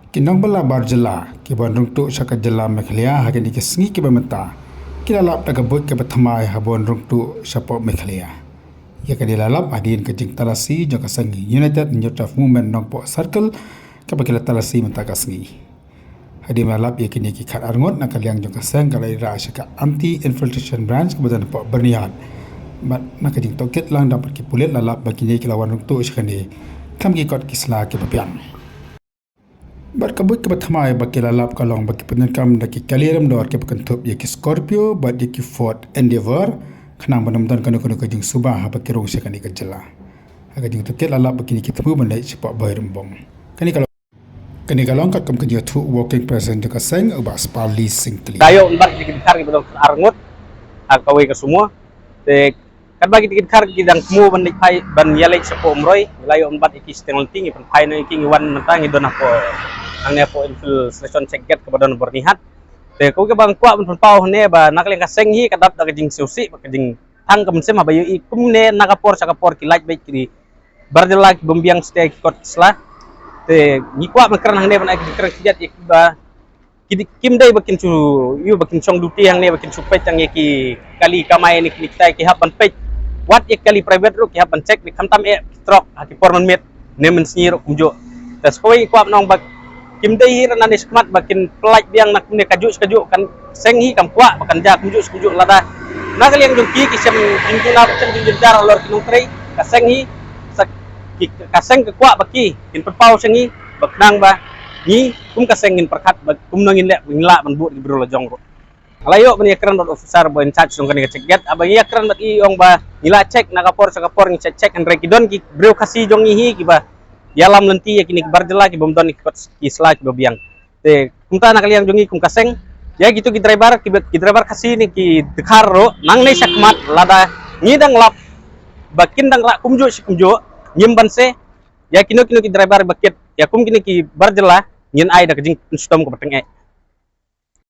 Kinang bala barjela ki bandung tu saka jela Meghalaya hagen ki sengi ki bamata kilalap daga bot ke bathamai habon rung tu sapo Meghalaya ya ka dilalap adin ke jing talasi joka sengi United Youth Movement nongpo circle ka bakila talasi menta ka sengi hadi malap ya kini ki khat arngot na kaliang joka seng kalai ra saka anti infiltration branch ke badan po berniat mat na ka jing toket lang dapat ki pulet lalap bagi ni kilawan rung tu sakani kam ki kot kisla ki papian Berkebut ke pertama bagi lalap kalong bagi penerkam daki kaliram dor ke pekentup ya ki Scorpio bagi ki Ford Endeavour kenang benar-benar kena kejing subah bagi rong sekan di kejela. Agak jing tuket lalap bagi ni kita pun benda cepat bayar rembong. Kani kalau kat kam kejing tu working president juga seng ubah spali sing teli. Dayo empat dikit kar gitu arngut kawai ke semua. Kan bagi dikit kar kidang semua benda pai ban yalek sepo umroy layo empat iki setengah tinggi pan pai na iki wan mentang idon apa ang nepo infiltration checket kepada nomor nihat kau ke bang kuat pun pau ne ba nak leng ka seng hi kadap da jing susi ba jing tang kam sem ba yu kum ne nakapor sakapor ki light baik kiri bardela ki bombiang stay kot sla ni kuat man kerang ne ban ek kerang kijat ik ba kim dai bakin chu yu bakin chong duty hang ne bakin supet ang ki kali kamai ni kita ki hapan pej wat ek kali private ro ki hapan check ni khamtam e stroke ki porman met ne men sniro kumjo tas koi kuat nong bak kim dai hi na ni skmat bakin pelaj biang nak ne kaju kan seng hi kam kuat bakan ja kumjo lada nak liang jong ki sem jingtuna chen jingjar lor kinung trei ka seng hi ka seng ke kuat baki kin pau seng hi baknang ba ni kum ka sengin perkat kum nangin le wingla man bu di bro lajong ro alayo ban yakran dot officer bo in charge dong kan cek get abang yakran bat i ong ba nila cek nakapor sakapor ni cek and rekidon ki bro kasi jong hi ki ba yalam lenti ya kini barjela ki bomdon ki isla ki biang kumta nak liang jongi kum kaseng ya gitu ki driver kasi ni ki dekhar ro nang nei sakmat lada ngidang lap bakin dang la kumjo si kumjo nyimban se ya kino ki driver bakit ya kum kini ki barjela ngin ai da kejing stom ko pateng